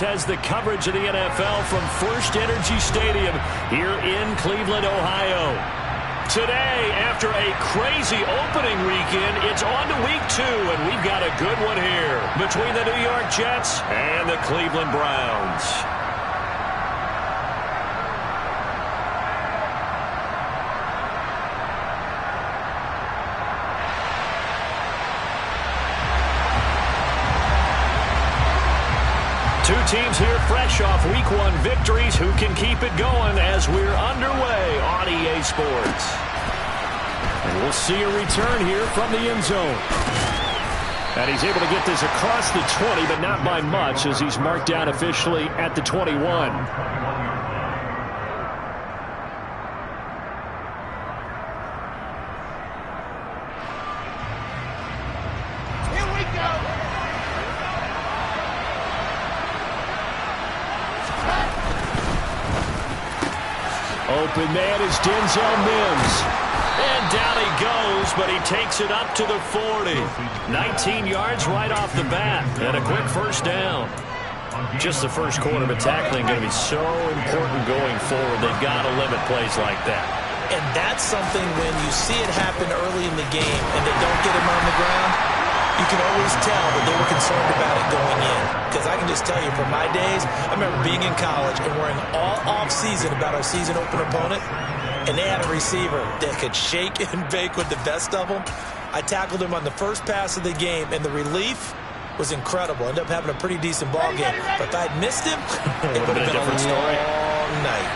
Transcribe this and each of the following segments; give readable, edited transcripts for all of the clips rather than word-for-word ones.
has the coverage of the NFL from First Energy Stadium here in Cleveland, Ohio. Today, after a crazy opening weekend, it's on to week 2, and we've got a good one here between the New York Jets and the Cleveland Browns. Two teams here fresh off Week 1 victories. Who can keep it going as we're underway on EA Sports? And we'll see a return here from the end zone. And he's able to get this across the 20, but not by much as he's marked down officially at the 21. Open man is Denzel Mims. And down he goes, but he takes it up to the 40. 19 yards right off the bat. And a quick first down. Just the first quarter, but tackling going to be so important going forward. They've got to limit plays like that. And that's something when you see it happen early in the game and they don't get him on the ground, you can always tell that they were concerned about it going in. Because I can just tell you, from my days, I remember being in college and worrying all off-season about our season opener opponent, and they had a receiver that could shake and bake with the best of them. I tackled him on the first pass of the game, and the relief was incredible. Ended up having a pretty decent ball game. But if I'd missed him, it would have been a different story. Long night.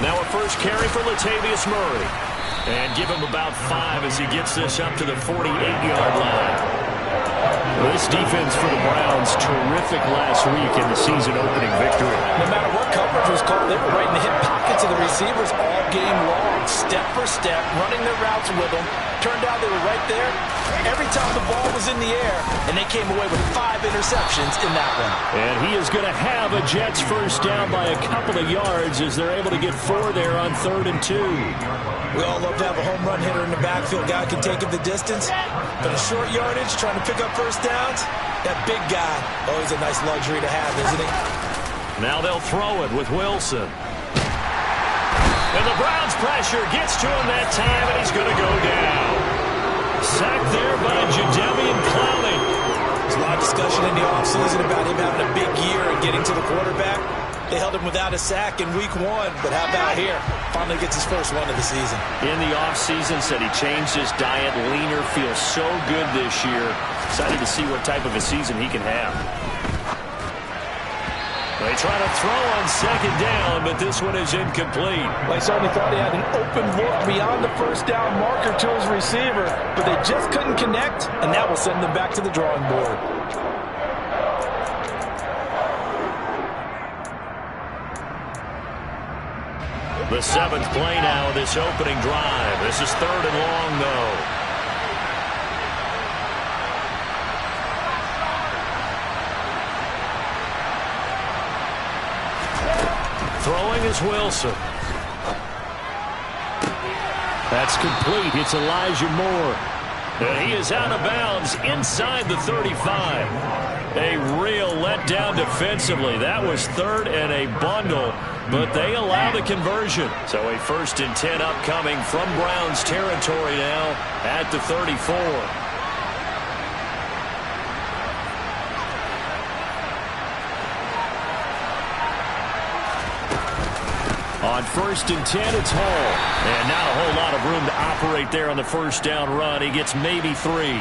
Now a first carry for Latavius Murray. And give him about 5 as he gets this up to the 48-yard line. This defense for the Browns, terrific last week in the season-opening victory. No matter what coverage was called, they were right in the hip pockets of the receivers all game long, step for step, running their routes with them. Turned out they were right there every time the ball was in the air, and they came away with 5 interceptions in that one. And he is going to have a Jets first down by a couple of yards as they're able to get 4 there on 3rd and 2. We all love to have a home run hitter in the backfield. Guy can take it the distance. But a short yardage, trying to pick up first downs, that big guy, always a nice luxury to have, isn't he? Now they'll throw it with Wilson. And the Browns pressure gets to him that time, and he's going to go down. Sacked there by Jadeveon Clowney. There's a lot of discussion in the offseason about him having a big year and getting to the quarterback. They held him without a sack in week 1, but how about here? Finally gets his first one of the season. In the offseason, said he changed his diet, leaner, feels so good this year. Excited to see what type of a season he can have. They try to throw on 2nd down, but this one is incomplete. Well, he certainly thought he had an open look beyond the first down marker to his receiver, but they just couldn't connect, and that will send them back to the drawing board. The 7th play now of this opening drive. This is 3rd and long, though. Throwing is Wilson. That's complete. It's Elijah Moore. And he is out of bounds inside the 35. A real letdown defensively. That was 3rd and a bundle, but they allow the conversion. So a 1st and 10 upcoming from Browns territory now at the 34. On 1st and 10, it's Hall. And not a whole lot of room to operate there on the first down run. He gets maybe 3.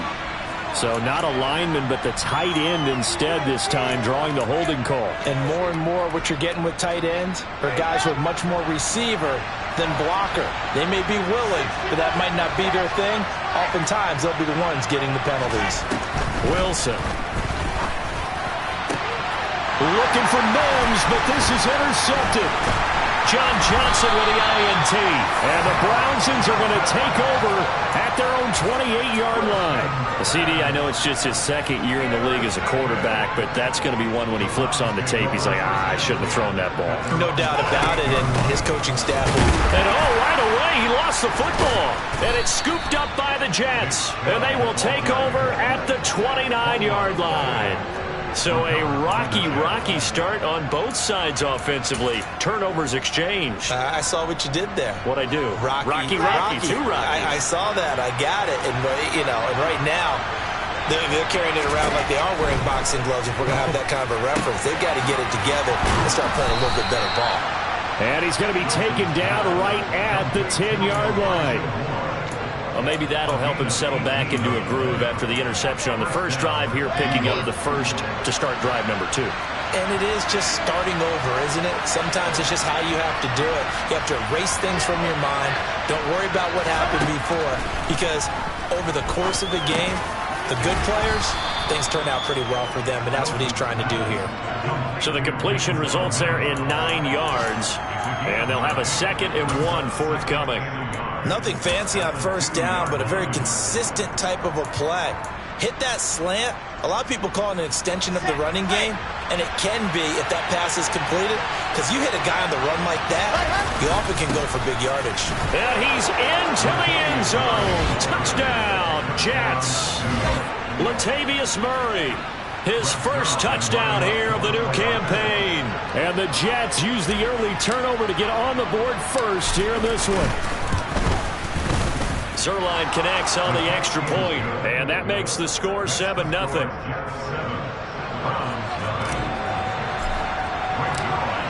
So not a lineman, but the tight end instead this time, drawing the holding call. And more what you're getting with tight ends are guys who are much more receiver than blocker. They may be willing, but that might not be their thing. Oftentimes, they'll be the ones getting the penalties. Wilson. Looking for Mims, but this is intercepted. John Johnson with the INT. And the Brownsons are going to take over at their own 28-yard line. CD, I know it's just his second year in the league as a quarterback, but that's going to be one when he flips on the tape. He's like, I shouldn't have thrown that ball. No doubt about it, and his coaching staff. And right away, he lost the football. And it's scooped up by the Jets. And they will take over at the 29-yard line. So a rocky start on both sides offensively. Turnovers exchanged. I saw what you did there. What'd I do? Rocky. Too rocky. I saw that. I got it. And, and right now, they're carrying it around like they are wearing boxing gloves if we're going to have that kind of a reference. They've got to get it together and start playing a little bit better ball. And he's going to be taken down right at the 10-yard line. Well, maybe that'll help him settle back into a groove after the interception on the first drive here, picking up the first to start drive number 2. And it is just starting over, isn't it? Sometimes it's just how you have to do it. You have to erase things from your mind. Don't worry about what happened before, because over the course of the game, the good players, things turn out pretty well for them, and that's what he's trying to do here. So the completion results there in 9 yards, and they'll have a 2nd and 1 forthcoming. Nothing fancy on first down, but a very consistent type of a play. Hit that slant. A lot of people call it an extension of the running game, and it can be if that pass is completed, because you hit a guy on the run like that, you often can go for big yardage. And he's into the end zone. Touchdown, Jets. Latavius Murray, his first touchdown here of the new campaign. And the Jets use the early turnover to get on the board first here in this one. Zerline connects on the extra point, and that makes the score 7-0.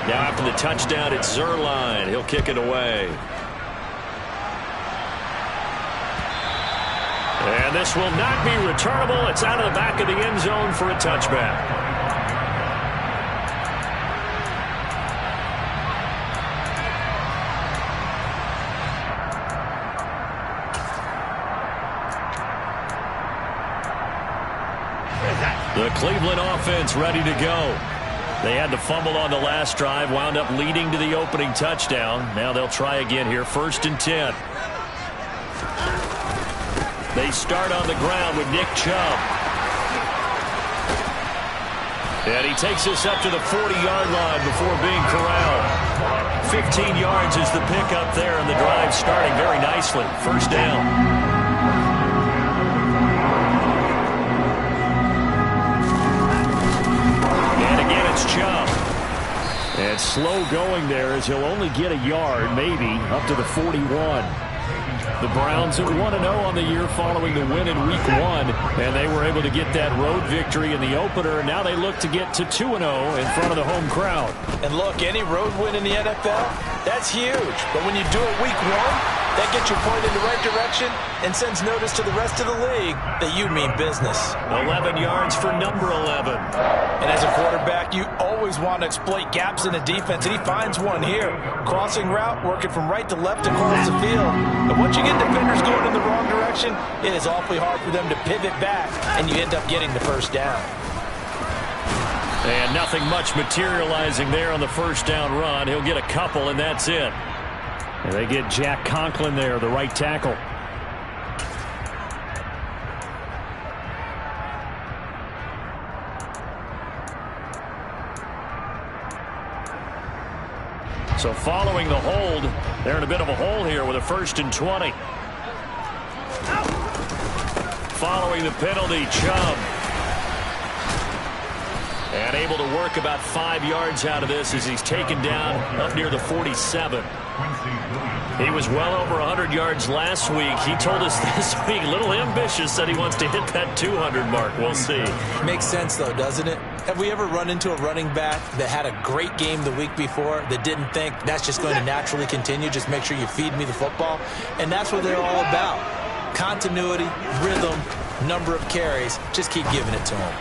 Now after the touchdown, it's Zerline. He'll kick it away. And this will not be returnable. It's out of the back of the end zone for a touchback. The Cleveland offense ready to go. They had to fumble on the last drive, wound up leading to the opening touchdown. Now they'll try again here, 1st and 10. They start on the ground with Nick Chubb. And he takes this up to the 40-yard line before being corralled. 15 yards is the pickup there, and the drive starting very nicely. 1st down. Chubb. And slow going there as he'll only get a yard, maybe, up to the 41. The Browns at 1-0 on the year following the win in Week 1, and they were able to get that road victory in the opener, and now they look to get to 2-0 in front of the home crowd. And look, any road win in the NFL, that's huge. But when you do it Week 1, that gets you pointed in the right direction and sends notice to the rest of the league that you mean business. 11 yards for number 11. And as a quarterback, you always want to exploit gaps in the defense, and he finds one here. Crossing route, working from right to left across the field. But once you get defenders going in the wrong direction, it is awfully hard for them to pivot back, and you end up getting the first down. And nothing much materializing there on the first down run. He'll get a couple, and that's it. And they get Jack Conklin there, the right tackle. So following the hold, they're in a bit of a hole here with a 1st and 20. Following the penalty, Chubb. And able to work about 5 yards out of this as he's taken down up near the 47. He was well over 100 yards last week. He told us this week, a little ambitious, said he wants to hit that 200 mark. We'll see. Makes sense, though, doesn't it? Have we ever run into a running back that had a great game the week before that didn't think that's just going to naturally continue? Just make sure you feed me the football. And that's what they're all about. Continuity, rhythm, number of carries. Just keep giving it to him.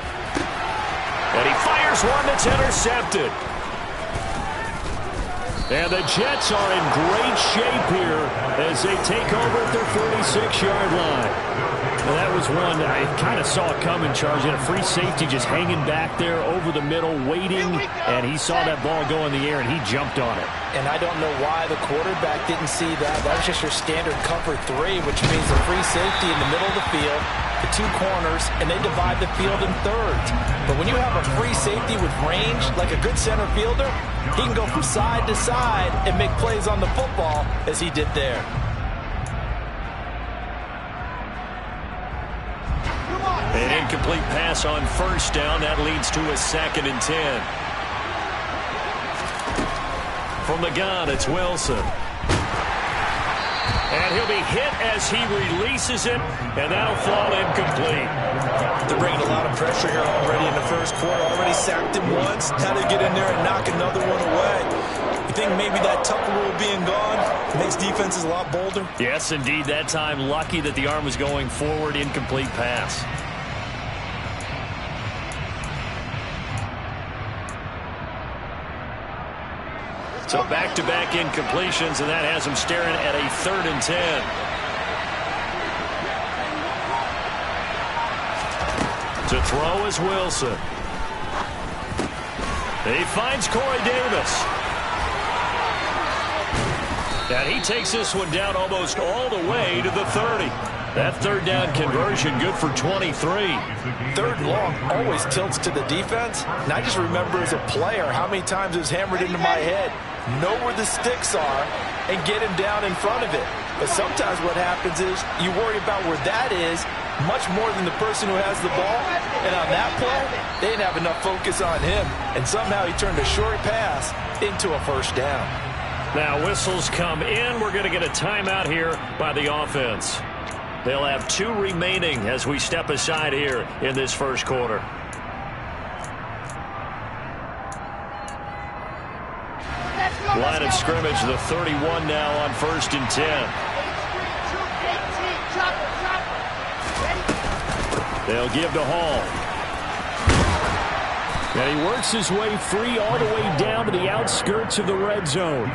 And he fires one that's intercepted. And the Jets are in great shape here as they take over at their 46-yard line. Well, that was one I kind of saw coming, Charles. He had a free safety just hanging back there over the middle, waiting, and he saw that ball go in the air, and he jumped on it. And I don't know why the quarterback didn't see that. That was just your standard cover 3, which means the free safety in the middle of the field, the 2 corners, and they divide the field in thirds. But when you have a free safety with range, like a good center fielder, he can go from side to side and make plays on the football as he did there. An incomplete pass on first down. That leads to a 2nd and 10. From the gun, it's Wilson. And he'll be hit as he releases it, and that'll fall incomplete. They're bringing a lot of pressure here already in the first quarter. Already sacked him once. How to get in there and knock another one away. You think maybe that tuck rule being gone makes defenses a lot bolder? Yes, indeed. That time, lucky that the arm was going forward. Incomplete pass. So back-to-back incompletions, and that has him staring at a 3rd and 10. To throw is Wilson. He finds Corey Davis. And he takes this one down almost all the way to the 30. That 3rd down conversion good for 23. 3rd and long always tilts to the defense. And I just remember as a player how many times it was hammered into my head. Know where the sticks are and get him down in front of it. But sometimes what happens is you worry about where that is much more than the person who has the ball. And on that play, they didn't have enough focus on him. And somehow he turned a short pass into a 1st down. Now whistles come in. We're going to get a timeout here by the offense. They'll have 2 remaining as we step aside here in this first quarter. Line of scrimmage, the 31 now on 1st and 10. They'll give to Hall. And he works his way free all the way down to the outskirts of the red zone.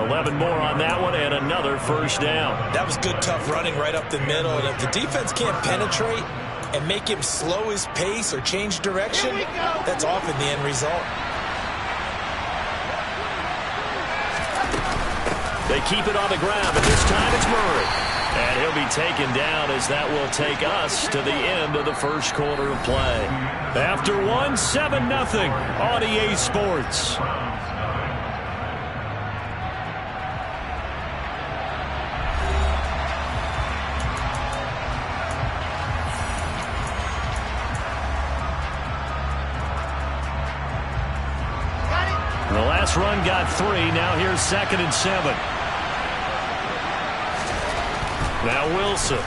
11 more on that one and another 1st down. That was good, tough running right up the middle. And if the defense can't penetrate and make him slow his pace or change direction, that's often the end result. They keep it on the ground, but this time it's Murray. And he'll be taken down as that will take us to the end of the first quarter of play. After 1, 7-0 on EA Sports. The last run got 3. Now here's 2nd and 7. Now Wilson.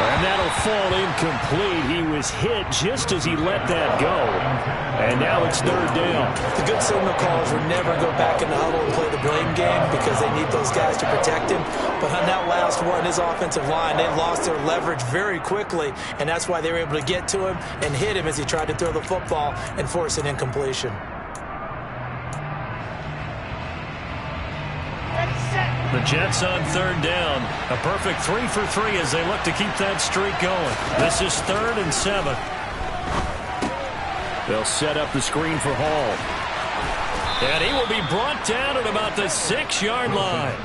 And that'll fall incomplete. He was hit just as he let that go. And now it's 3rd down. The good signal callers would never go back in the huddle and play the blame game because they need those guys to protect him. But on that last one, his offensive line, they lost their leverage very quickly. And that's why they were able to get to him and hit him as he tried to throw the football and force an incompletion. The Jets on 3rd down. A perfect 3 for 3 as they look to keep that streak going. This is 3rd and 7. They'll set up the screen for Hall. And he will be brought down at about the 6-yard line.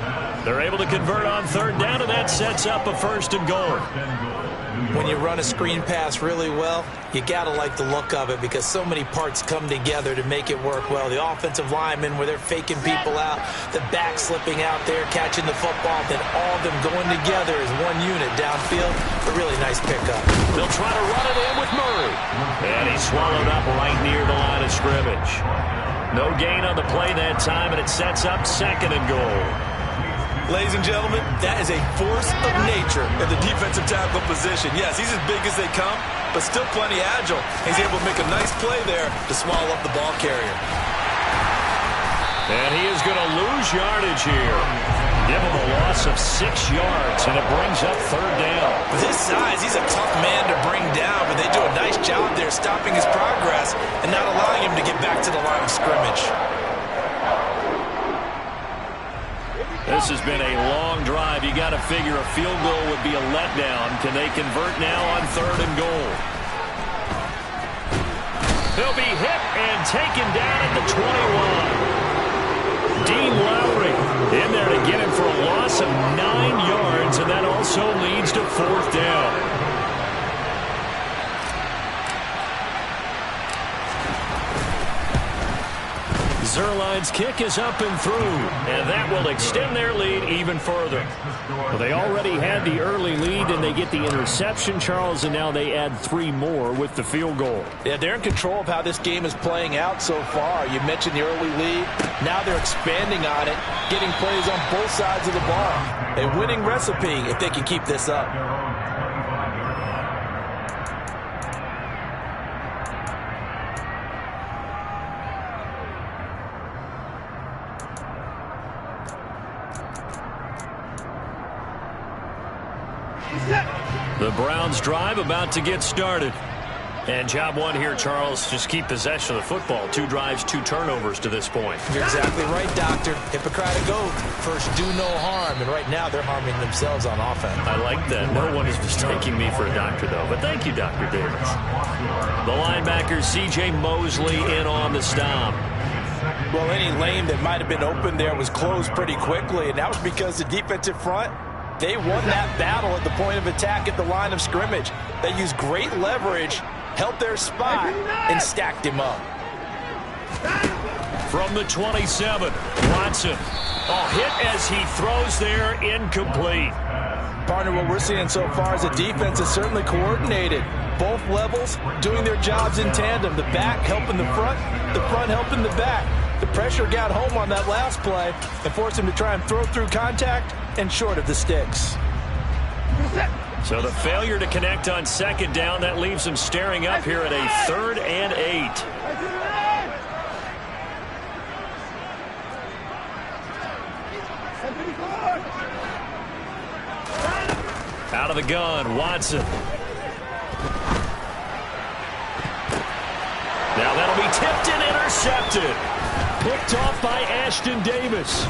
They're able to convert on 3rd down, and that sets up a 1st and goal. When you run a screen pass really well, you got to like the look of it because so many parts come together to make it work well. The offensive linemen where they're faking people out, the back slipping out there, catching the football, then all of them going together as one unit downfield. A really nice pickup. They'll try to run it in with Murray. And he's swallowed up right near the line of scrimmage. No gain on the play that time, and it sets up 2nd and goal. Ladies and gentlemen, that is a force of nature in the defensive tackle position. Yes, he's as big as they come, but still plenty agile. He's able to make a nice play there to swallow up the ball carrier. And he is going to lose yardage here. Give him a loss of 6 yards, and it brings up 3rd down. With his size, he's a tough man to bring down, but they do a nice job there stopping his progress and not allowing him to get back to the line of scrimmage. This has been a long drive. You got to figure a field goal would be a letdown. Can they convert now on 3rd and goal? He'll be hit and taken down at the 21. Dean Lowry in there to get him for a loss of 9 yards, and that also leads to 4th down. Zerline's kick is up and through, and that will extend their lead even further. Well, they already had the early lead, and they get the interception, Charles, and now they add 3 more with the field goal. Yeah, they're in control of how this game is playing out so far. You mentioned the early lead. Now they're expanding on it, getting plays on both sides of the ball. A winning recipe if they can keep this up. The Browns drive about to get started. And job one here, Charles, just keep possession of the football. 2 drives, 2 turnovers to this point. You're exactly right, Doctor. Hippocratic oath. First, do no harm. And right now, they're harming themselves on offense. I like that. No one is mistaking me for a doctor, though. But thank you, Dr. Davis. The linebacker, C.J. Mosley, in on the stop. Well, any lane that might have been open there was closed pretty quickly. And that was because the defensive front, they won that battle at the point of attack at the line of scrimmage. They used great leverage, held their spot, and stacked him up. From the 27, Watson. Hit as he throws there, incomplete. Partner, what we're seeing so far is the defense is certainly coordinated. Both levels doing their jobs in tandem. The back helping the front helping the back. The pressure got home on that last play and forced him to try and throw through contact and short of the sticks. So the failure to connect on 2nd down, that leaves him staring up here at a 3rd and 8. Out of the gun, Watson. Now that'll be tipped and intercepted. Picked off by Ashton Davis.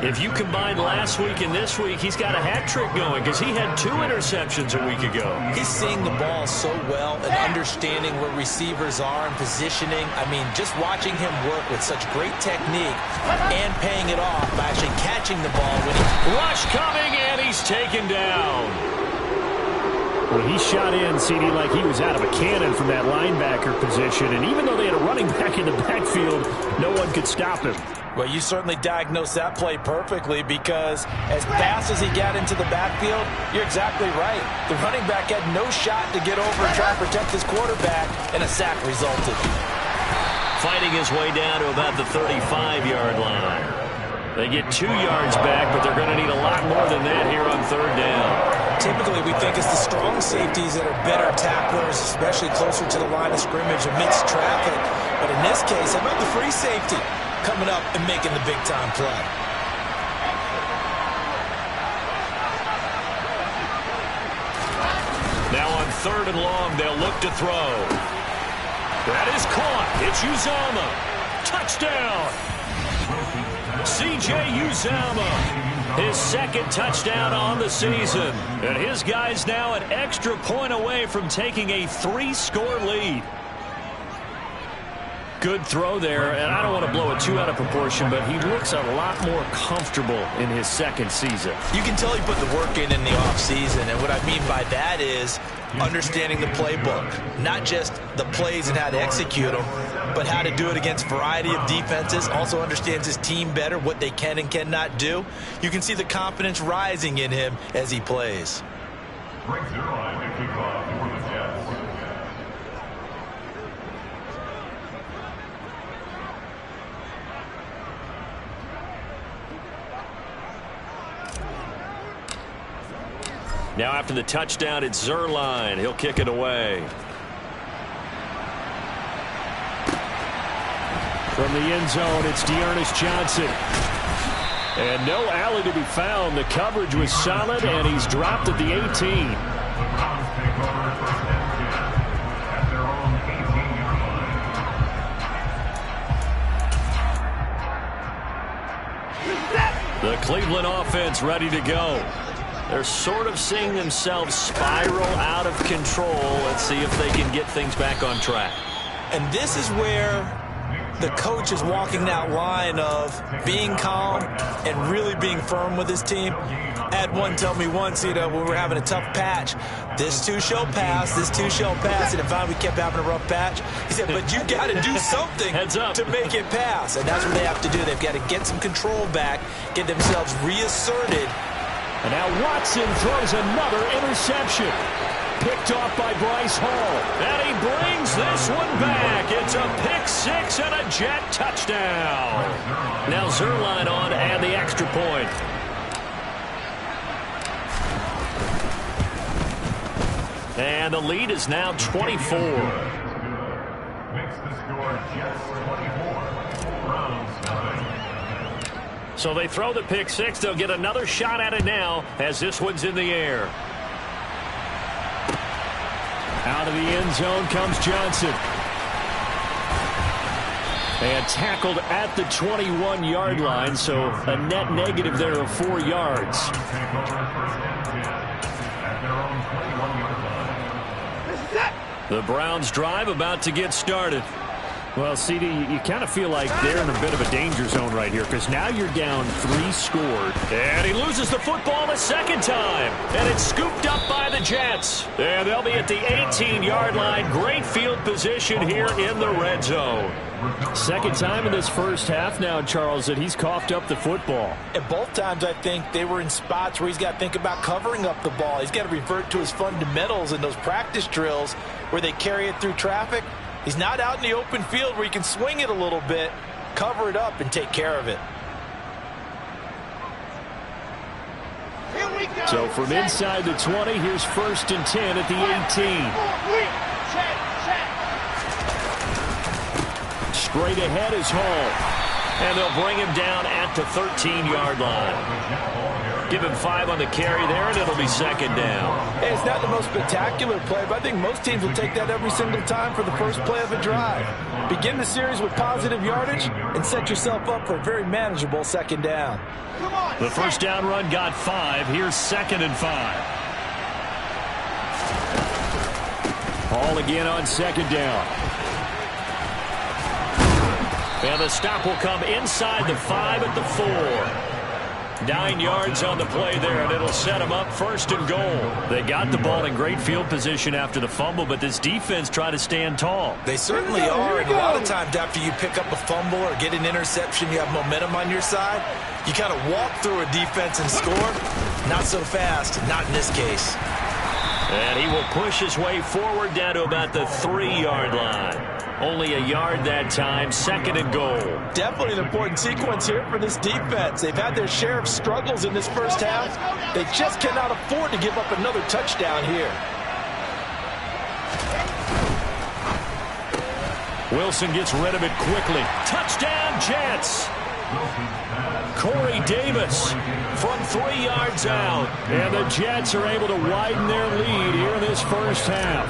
If you combine last week and this week, he's got a hat trick going because he had 2 interceptions a week ago. He's seeing the ball so well and understanding where receivers are and positioning. I mean, just watching him work with such great technique and paying it off by actually catching the ball when he... Rush coming, and he's taken down. Well, he shot in, CD, like he was out of a cannon from that linebacker position. And even though they had a running back in the backfield, no one could stop him. Well, you certainly diagnosed that play perfectly because as fast as he got into the backfield, you're exactly right. The running back had no shot to get over and try and protect his quarterback, and a sack resulted. Fighting his way down to about the 35-yard line. They get 2 yards back, but they're going to need a lot more than that here on 3rd down. Typically, we think it's the strong safeties that are better tacklers, especially closer to the line of scrimmage amidst traffic. But in this case, how about the free safety coming up and making the big-time play? Now on 3rd and long, they'll look to throw. That is caught. It's Uzama. Touchdown. C.J. Uzama. His 2nd touchdown on the season. And his guy's now an extra point away from taking a 3-score lead. Good throw there, and I don't want to blow it too out of proportion, but he looks a lot more comfortable in his 2nd season. You can tell he put the work in the offseason, and what I mean by that is understanding the playbook. Not just the plays and how to execute them, but how to do it against a variety of defenses. Also understands his team better, what they can and cannot do. You can see the confidence rising in him as he plays. Now after the touchdown, it's Zerline. He'll kick it away. From the end zone, it's Dearness Johnson. And no alley to be found. The coverage was solid, and he's dropped at the 18. The Cleveland offense ready to go. They're sort of seeing themselves spiral out of control. Let's see if they can get things back on track. And this is where the coach is walking that line of being calm and really being firm with his team. I had one tell me once, when we were having a tough patch, this too shall pass, this too shall pass. And if we kept having a rough patch, he said, but you got to do something to make it pass. And that's what they have to do. They've got to get some control back, get themselves reasserted. And now Watson throws another interception. Picked off by Bryce Hall. And he brings this one back. It's a pick six and a Jet touchdown. Now Zerline on and the extra point. And the lead is now 24. Makes the score Jets 24. Browns 9. So they throw the pick six. They'll get another shot at it now as this one's in the air. Out of the end zone comes Johnson. And tackled at the 21-yard line, so a net negative there of 4 yards. The Browns drive about to get started. Well, CD, you kind of feel like they're in a bit of a danger zone right here because now you're down 3 scored. And he loses the football the second time. And it's scooped up by the Jets. And they'll be at the 18-yard line. Great field position here in the red zone. Second time in this first half now, Charles, that he's coughed up the football. And both times I think they were in spots where he's got to think about covering up the ball. He's got to revert to his fundamentals in those practice drills where they carry it through traffic. He's not out in the open field where he can swing it a little bit, cover it up, and take care of it. So from inside the 20, here's 1st and 10 at the 18. Straight ahead is Hall. And they'll bring him down at the 13-yard line. Give him 5 on the carry there, and it'll be second down. Hey, it's not the most spectacular play, but I think most teams will take that every single time for the first play of a drive. Begin the series with positive yardage and set yourself up for a very manageable second down. The first down run got 5. Here's 2nd and 5. Hall again on 2nd down. And the stop will come inside the 5 at the 4. 9 yards on the play there, and it'll set them up 1st and goal. They got the ball in great field position after the fumble, but this defense tried to stand tall. They certainly are, and a lot of times after you pick up a fumble or get an interception, you have momentum on your side. You kind of walk through a defense and score. Not so fast, not in this case. And he will push his way forward down to about the 3-yard line. Only a yard that time, 2nd and goal. Definitely an important sequence here for this defense. They've had their share of struggles in this first half. They just cannot afford to give up another touchdown here. Wilson gets rid of it quickly. Touchdown, Jets! Corey Davis from 3 yards out. And the Jets are able to widen their lead here in this first half.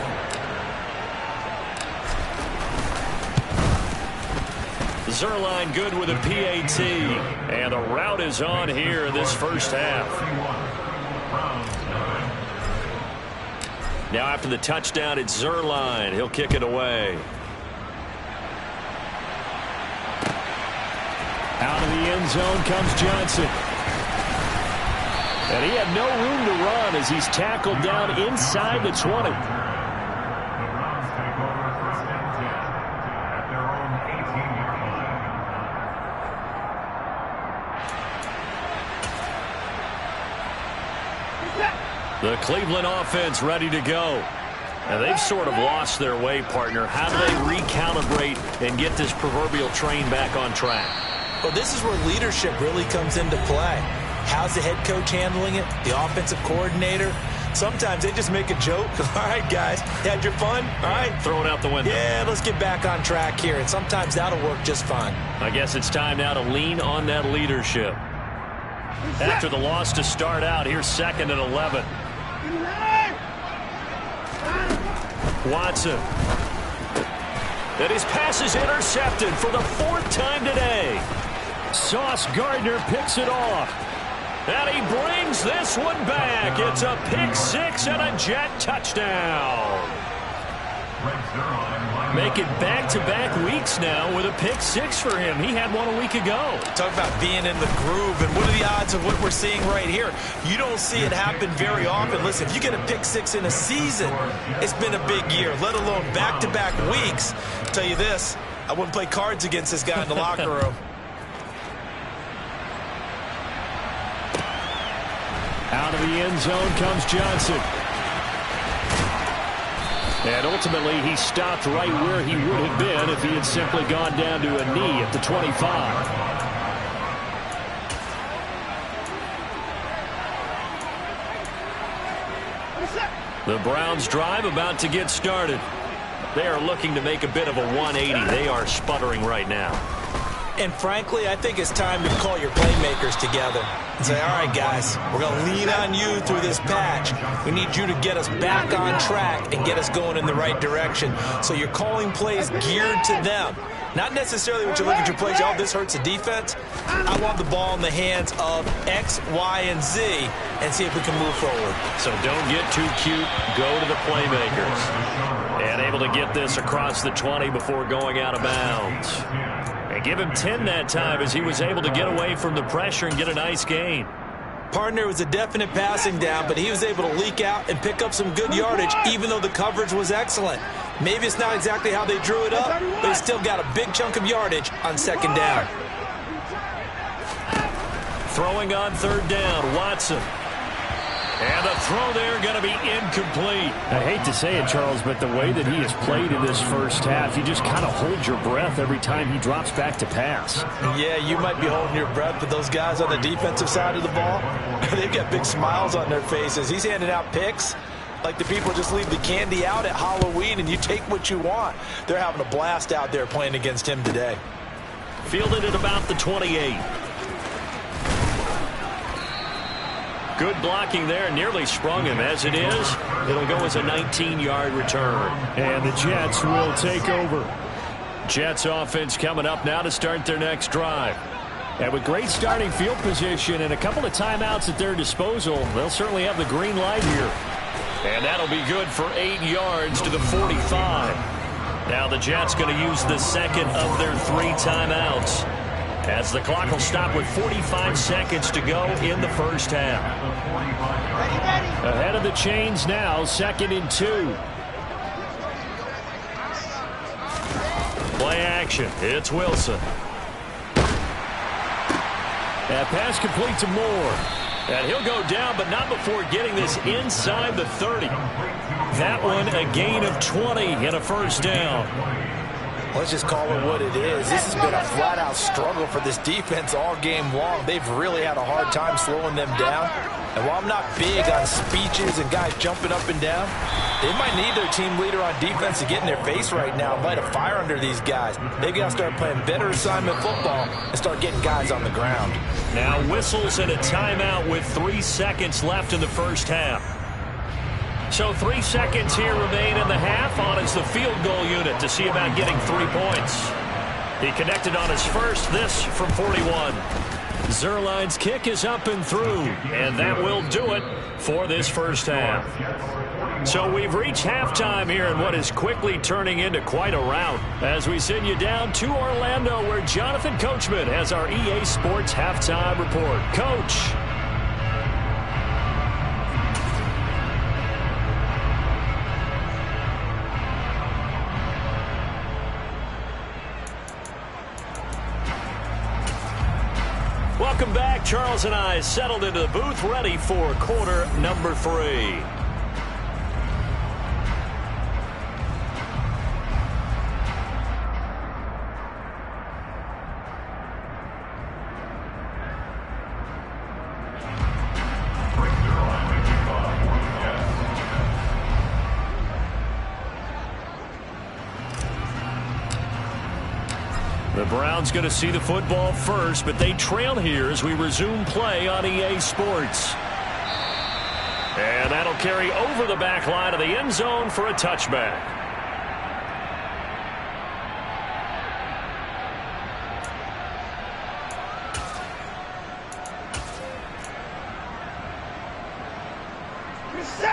Zerline good with a PAT. And the route is on here in this first half. Now after the touchdown, it's Zerline. He'll kick it away. Out of the end zone comes Johnson. And he had no room to run as he's tackled down inside the 20. The Cleveland offense ready to go. And they've sort of lost their way, partner. How do they recalibrate and get this proverbial train back on track? Well, this is where leadership really comes into play. How's the head coach handling it? The offensive coordinator? Sometimes they just make a joke. All right, guys, you had your fun? All right. Throw it out the window. Yeah, let's get back on track here. And sometimes that'll work just fine. I guess it's time now to lean on that leadership. After the loss to start out, here's 2nd and 11. Watson. And his pass is intercepted for the 4th time today. Sauce Gardner picks it off. And he brings this one back. It's a pick six and a Jet touchdown. Make it back-to-back weeks now with a pick six for him. He had one a week ago. Talk about being in the groove, and what are the odds of what we're seeing right here? You don't see it happen very often. Listen, if you get a pick six in a season, it's been a big year, let alone back-to-back weeks. I'll tell you this, I wouldn't play cards against this guy in the locker room. Out of the end zone comes Johnson. And ultimately, he stopped right where he would have been if he had simply gone down to a knee at the 25. The Browns drive about to get started. They are looking to make a bit of a 180. They are sputtering right now. And frankly, I think it's time to call your playmakers together and say, all right, guys, we're going to lean on you through this patch. We need you to get us back on track and get us going in the right direction. So you're calling plays geared to them. Not necessarily what you look at your plays, oh, this hurts the defense. I want the ball in the hands of X, Y, and Z and see if we can move forward. So don't get too cute. Go to the playmakers. And able to get this across the 20 before going out of bounds. And give him 10 that time as he was able to get away from the pressure and get a nice gain. Partner was a definite passing down, but he was able to leak out and pick up some good yardage, even though the coverage was excellent. Maybe it's not exactly how they drew it up, but he still got a big chunk of yardage on second down. Throwing on third down, Watson. And the throw there going to be incomplete. I hate to say it, Charles, but the way that he has played in this first half, you just kind of hold your breath every time he drops back to pass. Yeah, you might be holding your breath, but those guys on the defensive side of the ball, they've got big smiles on their faces. He's handing out picks like the people just leave the candy out at Halloween and you take what you want. They're having a blast out there playing against him today. Fielded at about the 28. Good blocking there, nearly sprung him. As it is, it'll go as a 19-yard return. And the Jets will take over. Jets offense coming up now to start their next drive. And with great starting field position and a couple of timeouts at their disposal, they'll certainly have the green light here. And that'll be good for 8 yards to the 45. Now the Jets going to use the second of their 3 timeouts, as the clock will stop with 45 seconds to go in the first half. Ahead of the chains now, 2nd and 2. Play action. It's Wilson. That pass complete to Moore. And he'll go down, but not before getting this inside the 30. That one a gain of 20 and a first down. Let's just call it what it is. This has been a flat-out struggle for this defense all game long. They've really had a hard time slowing them down. And while I'm not big on speeches and guys jumping up and down, they might need their team leader on defense to get in their face right now and light a fire under these guys. They've got to start playing better assignment football and start getting guys on the ground. Now whistles and a timeout with 3 seconds left in the first half. So 3 seconds here remain in the half. On is the field goal unit to see about getting 3 points. He connected on his first, this from 41. Zerline's kick is up and through, and that will do it for this first half. So we've reached halftime here in what is quickly turning into quite a rout, as we send you down to Orlando, where Jonathan Coachman has our EA Sports halftime report. Coach. Welcome back. Charles and I settled into the booth, ready for quarter number 3. The Browns going to see the football first, but they trail here as we resume play on EA Sports. And that'll carry over the back line of the end zone for a touchback.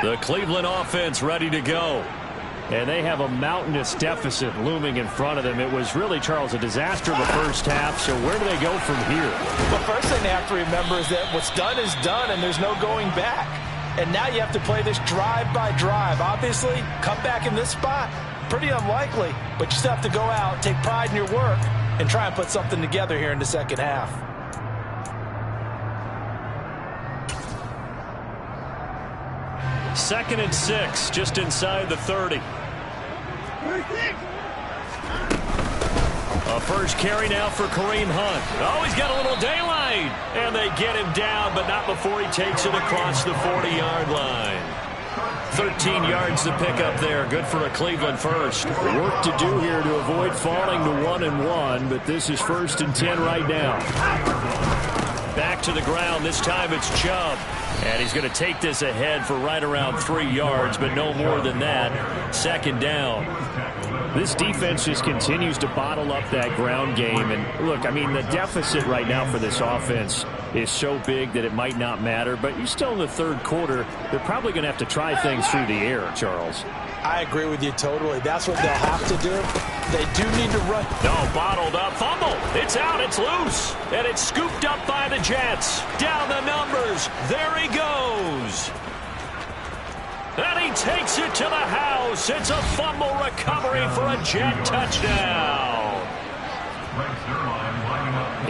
The Cleveland offense ready to go. And they have a mountainous deficit looming in front of them. It was really, Charles, a disaster in the first half. So where do they go from here? The first thing they have to remember is that what's done is done, and there's no going back. And now you have to play this drive by drive. Obviously, come back in this spot, pretty unlikely. But you still have to go out, take pride in your work, and try and put something together here in the second half. Second and 6, just inside the 30. A first carry now for Kareem Hunt. Oh, he's got a little daylight. And they get him down, but not before he takes it across the 40-yard line. 13 yards to pick up there. Good for a Cleveland first. Work to do here to avoid falling to 1-1, but this is 1st and 10 right now. Back to the ground. This time it's Chubb. And he's going to take this ahead for right around 3 yards, but no more than that. Second down. This defense just continues to bottle up that ground game. And look, I mean, the deficit right now for this offense is so big that it might not matter. But you're still in the third quarter. They're probably going to have to try things through the air, Charles. I agree with you totally. That's what they'll have to do. They do need to run. No, bottled up. Fumble. It's out. It's loose. And it's scooped up by the Jets. Down the numbers. There he goes. And he takes it to the house. It's a fumble recovery for a Jet touchdown.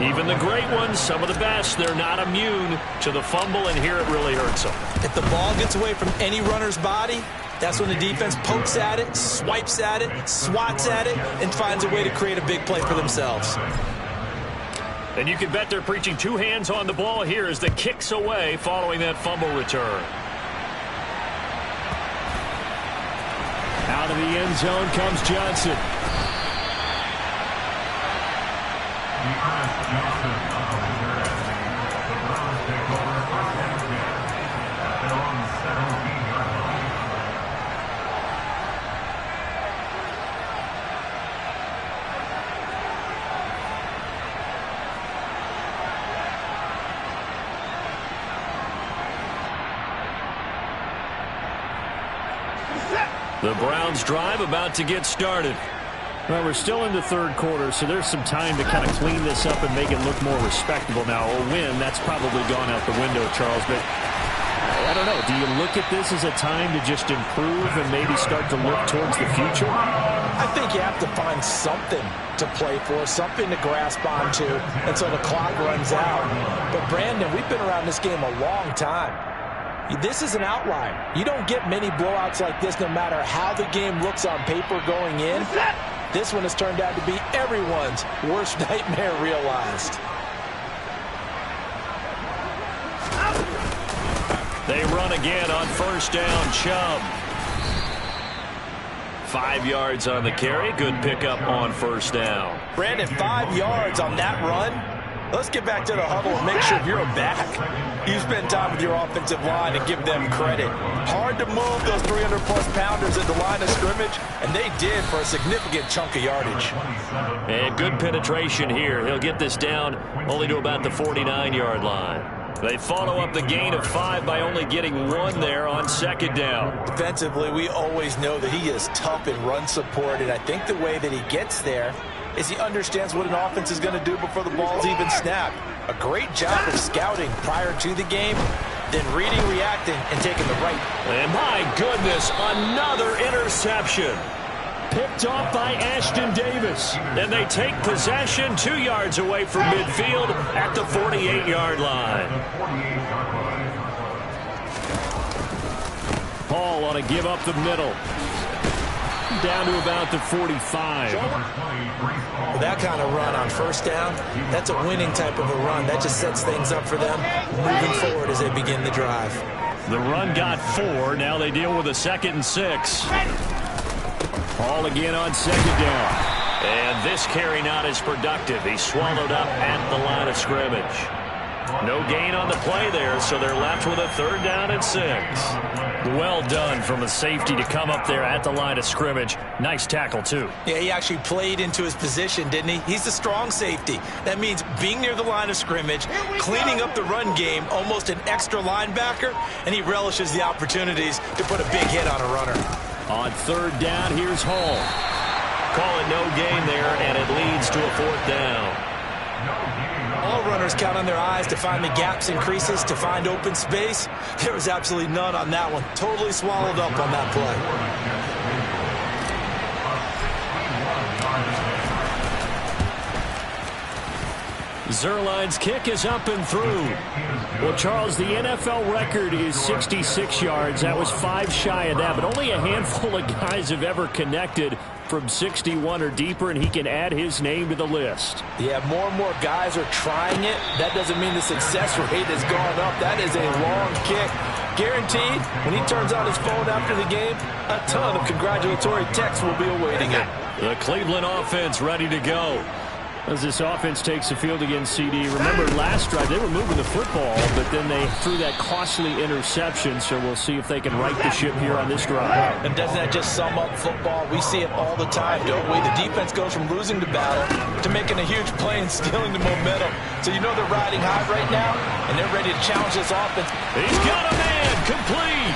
Even the great ones, some of the best, they're not immune to the fumble, and here it really hurts them. If the ball gets away from any runner's body, that's when the defense pokes at it, swipes at it, swats at it, and finds a way to create a big play for themselves. And you can bet they're preaching 2 hands on the ball here as the kicks away following that fumble return. Out of the end zone comes Johnson. The Browns drive about to get started. Well, we're still in the third quarter, so there's some time to kind of clean this up and make it look more respectable. Now, a win, that's probably gone out the window, Charles, but I don't know. Do you look at this as a time to just improve and maybe start to look towards the future? I think you have to find something to play for, something to grasp onto until the clock runs out. But, Brandon, we've been around this game a long time. This is an outlier. You don't get many blowouts like this no matter how the game looks on paper going in. This one has turned out to be everyone's worst nightmare realized. They run again on first down. Chubb. 5 yards on the carry. Good pickup on first down. Brandon, 5 yards on that run. Let's get back to the huddle and make sure if you're a back, you spend time with your offensive line and give them credit. Hard to move those 300-plus pounders at the line of scrimmage, and they did for a significant chunk of yardage. And good penetration here. He'll get this down only to about the 49-yard line. They follow up the gain of 5 by only getting 1 there on second down. Defensively, we always know that he is tough in run support, and I think the way that he gets there is he understands what an offense is going to do before the ball's even snapped. A great job of scouting prior to the game, then reading, reacting, and taking the right. And my goodness, another interception. Picked off by Ashton Davis. And they take possession 2 yards away from midfield at the 48-yard line. Paul on a give up the middle. Down to about the 45. That kind of run on first down, that's a winning type of a run. That just sets things up for them moving forward as they begin the drive. The run got 4. Now they deal with a 2nd and 6. Paul again on second down. And this carry not as productive. He swallowed up at the line of scrimmage. No gain on the play there, so they're left with a 3rd down and 6. Well done from a safety to come up there at the line of scrimmage. Nice tackle, too. Yeah, he actually played into his position, didn't he? He's the strong safety. That means being near the line of scrimmage, cleaning up the run game, almost an extra linebacker, and he relishes the opportunities to put a big hit on a runner. On 3rd down, here's Hall. Call it no gain there, and it leads to a 4th down. All runners count on their eyes to find the gaps and creases, to find open space. There was absolutely none on that one. Totally swallowed up on that play. Zerline's kick is up and through. Well, Charles, the NFL record is 66 yards. That was 5 shy of that, but only a handful of guys have ever connected from 61 or deeper, and he can add his name to the list. Yeah, more and more guys are trying it. That doesn't mean the success rate has gone up. That is a long kick. Guaranteed, when he turns on his phone after the game, a ton of congratulatory texts will be awaiting him. The Cleveland offense ready to go. As this offense takes the field against CD, remember last drive they were moving the football, but then they threw that costly interception, so we'll see if they can right the ship here on this drive. And doesn't that just sum up football? We see it all the time, don't we? The defense goes from losing the battle to making a huge play and stealing the momentum. So you know they're riding high right now, and they're ready to challenge this offense. He's got a man, complete.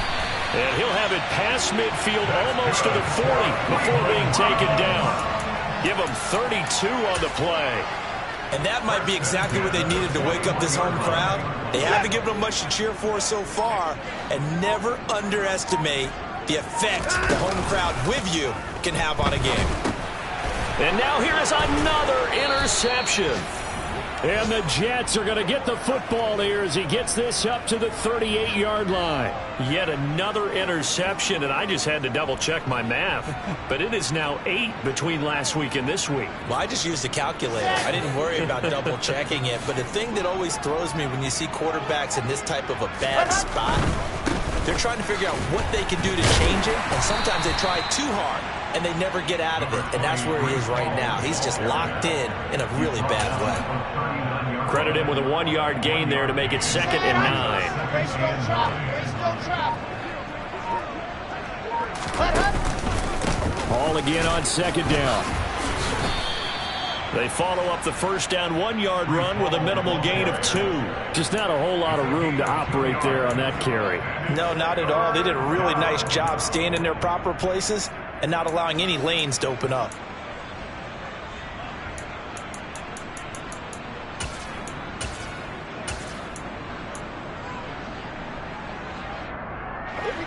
And he'll have it past midfield almost to the 40 before being taken down. Give them 32 on the play. And that might be exactly what they needed to wake up this home crowd. They haven't given them much to cheer for so far, and never underestimate the effect the home crowd with you can have on a game. And now here is another interception. And the Jets are going to get the football here as he gets this up to the 38-yard line. Yet another interception, and I just had to double-check my math. But it is now 8 between last week and this week. Well, I just used a calculator. I didn't worry about double-checking it. But the thing that always throws me when you see quarterbacks in this type of a bad spot, they're trying to figure out what they can do to change it. And sometimes they try too hard, and they never get out of it. And that's where he is right now. He's just locked in a really bad way. Credit him with a 1-yard gain there to make it 2nd and 9. Ball again on 2nd down. They follow up the 1st down 1-yard run with a minimal gain of 2. Just not a whole lot of room to operate there on that carry. No, not at all. They did a really nice job staying in their proper places and not allowing any lanes to open up.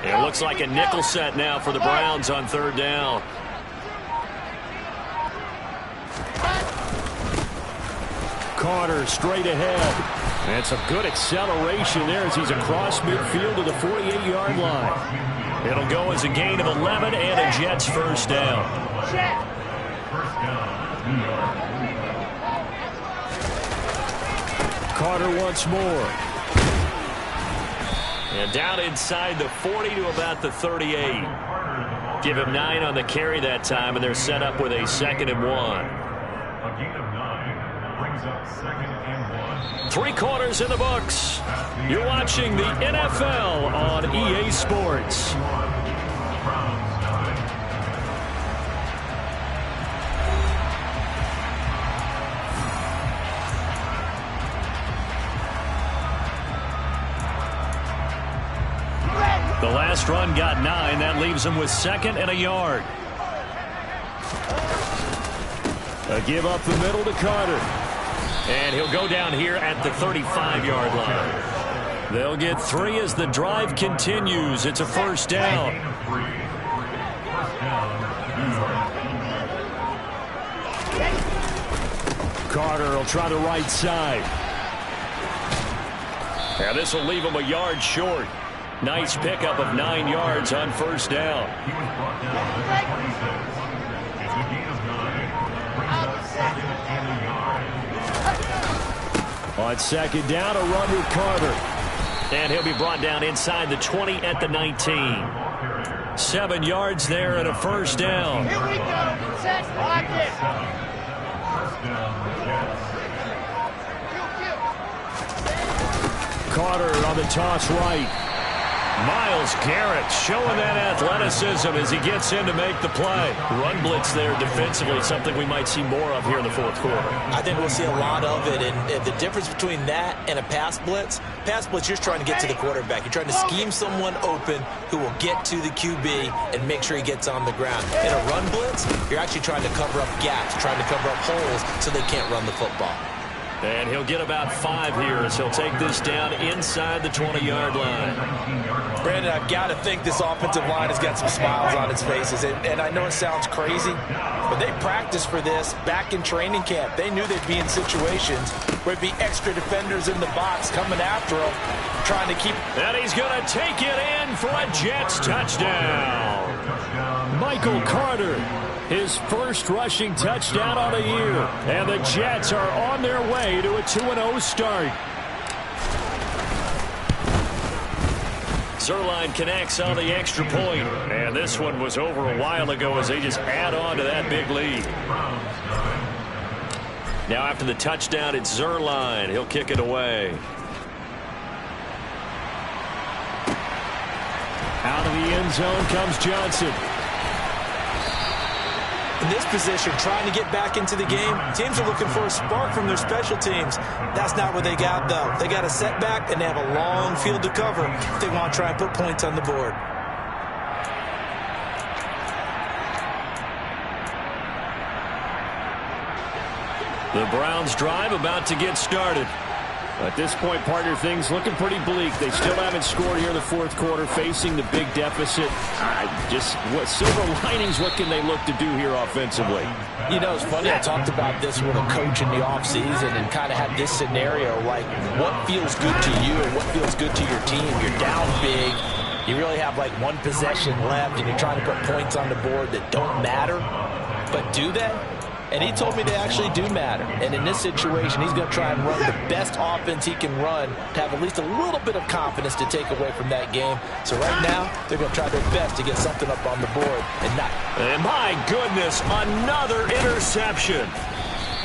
It looks like a nickel set now for the Browns on 3rd down. Carter straight ahead. And some good acceleration there as he's across midfield to the 48-yard line. It'll go as a gain of 11 and a Jets 1st down. Carter once more. And down inside the 40 to about the 38. Give him 9 on the carry that time, and they're set up with a 2nd and 1. A gain of 9 brings up 2nd and 1. 3 quarters in the books. You're watching the NFL on EA Sports. The last run got 9. That leaves him with 2nd and a yard. A give up the middle to Carter. And he'll go down here at the 35-yard line. They'll get 3 as the drive continues. It's a 1st down. Carter will try the right side. Now this will leave him a yard short. Nice pickup of 9 yards on 1st down. He was brought down at 26. It's a gain of 9. Brings up 2nd and a yard. On 2nd down, a run with Carter. And he'll be brought down inside the 20 at the 19. 7 yards there and a 1st down. Here we go. Set. Lock it. 1st down, Jets. Carter on the toss right. Myles Garrett showing that athleticism as he gets in to make the play. Run blitz there defensively, something we might see more of here in the fourth quarter. I think we'll see a lot of it, and the difference between that and a pass blitz, you're just trying to get to the quarterback. You're trying to scheme someone open who will get to the QB and make sure he gets on the ground. In a run blitz, you're actually trying to cover up gaps, trying to cover up holes so they can't run the football. And he'll get about 5 here as he'll take this down inside the 20-yard line. Brandon, I've got to think this offensive line has got some smiles on its faces. And I know it sounds crazy, but they practiced for this back in training camp. They knew they'd be in situations where there'd be extra defenders in the box coming after them, trying to keep. And he's going to take it in for a Jets touchdown. Michael Carter, his first rushing touchdown on the year. And the Jets are on their way to a 2-0 start. Zuerlein connects on the extra point. And this one was over a while ago as they just add on to that big lead. Now after the touchdown, it's Zuerlein. He'll kick it away. Out of the end zone comes Johnson. In this position, trying to get back into the game, teams are looking for a spark from their special teams. That's not what they got, though. They got a setback, and they have a long field to cover if they want to try and put points on the board. The Browns drive about to get started. At this point, partner, things looking pretty bleak. They still haven't scored here in the fourth quarter, facing the big deficit. What silver linings, what can they look to do here offensively? You know, it's funny, I talked about this with a coach in the offseason and kind of had this scenario, like what feels good to you and what feels good to your team. You're down big. You really have like one possession left, and you're trying to put points on the board that don't matter. But do they? And he told me they actually do matter. And in this situation, he's going to try and run the best offense he can run to have at least a little bit of confidence to take away from that game. So right now, they're going to try their best to get something up on the board and not. And my goodness, another interception.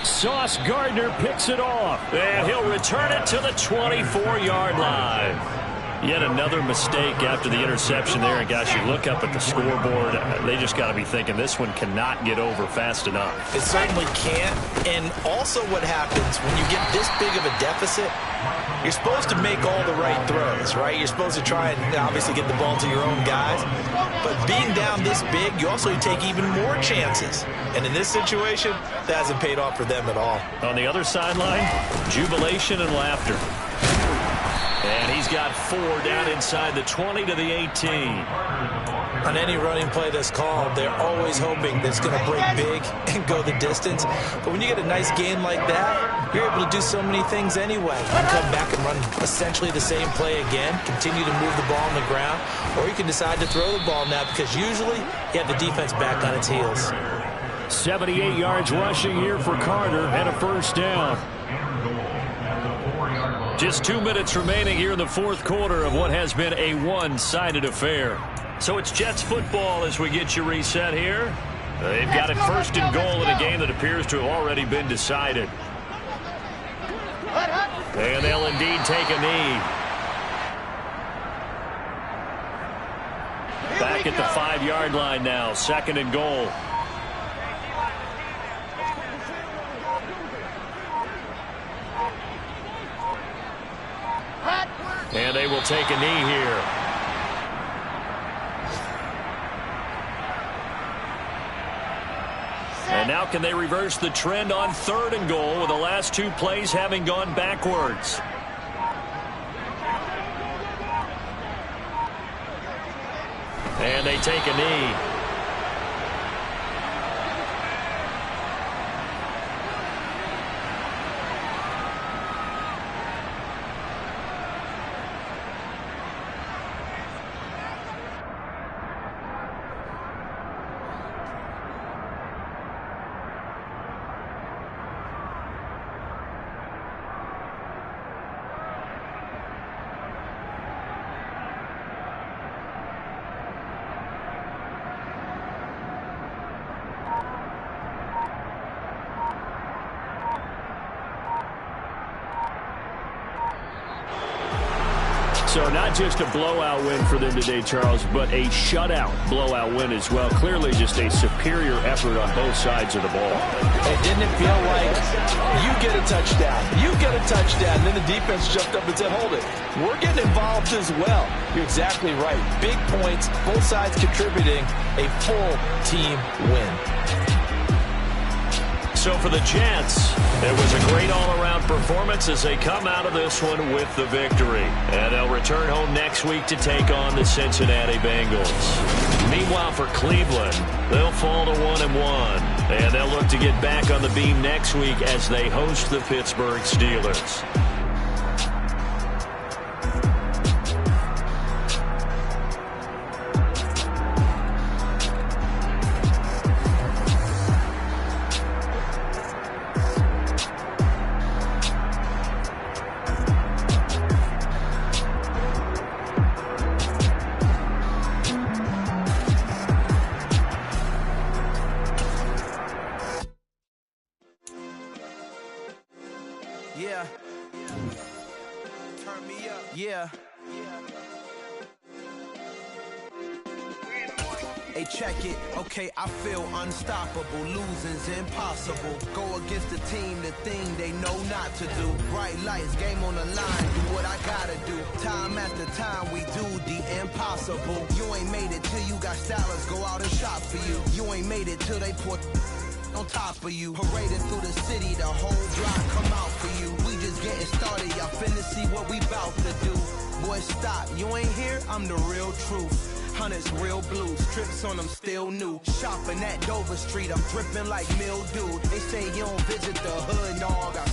Sauce Gardner picks it off. And he'll return it to the 24-yard line. Yet another mistake after the interception there. And, gosh, you look up at the scoreboard, they just got to be thinking this one cannot get over fast enough. It certainly can't. And also what happens when you get this big of a deficit, you're supposed to make all the right throws, right? You're supposed to try and obviously get the ball to your own guys. But being down this big, you also take even more chances. And in this situation, that hasn't paid off for them at all. On the other sideline, jubilation and laughter. And he's got 4 down inside the 20 to the 18. On any running play that's called, they're always hoping that it's going to break big and go the distance. But when you get a nice gain like that, you're able to do so many things anyway. You can come back and run essentially the same play again, continue to move the ball on the ground, or you can decide to throw the ball now because usually you have the defense back on its heels. 78 yards rushing here for Carter and a first down. Just 2 minutes remaining here in the fourth quarter of what has been a one-sided affair. So it's Jets football as we get you reset here. They've got it first and goal in a game that appears to have already been decided. And they'll indeed take a knee. Back at the 5-yard line now, second and goal. And they will take a knee here. And now can they reverse the trend on third and goal with the last 2 plays having gone backwards? And they take a knee. So not just a blowout win for them today, Charles, but a shutout blowout win as well. Clearly just a superior effort on both sides of the ball. And didn't it feel like you get a touchdown, and then the defense jumped up and said, hold it, we're getting involved as well. You're exactly right. Big points, both sides contributing, a full team win. So for the Jets, it was a great all-around performance as they come out of this one with the victory. And they'll return home next week to take on the Cincinnati Bengals. Meanwhile, for Cleveland, they'll fall to 1-1. And they'll look to get back on the beam next week as they host the Pittsburgh Steelers. Yeah. Turn me up. Yeah. Hey, check it. Okay, I feel unstoppable. Losing's impossible. Go against the team, the thing they know not to do. Bright lights, game on the line. Do what I gotta do. Time after time, we do the impossible. You ain't made it till you got stylists go out and shop for you. You ain't made it till they put on top of you. Parading through the city, the whole block come out for you. We just getting started, y'all finna see what we bout to do. Boy, stop, you ain't here, I'm the real truth. Hunters, real blues, trips on them still new. Shopping at Dover Street, I'm dripping like mildew. They say you don't visit the hood, dog, I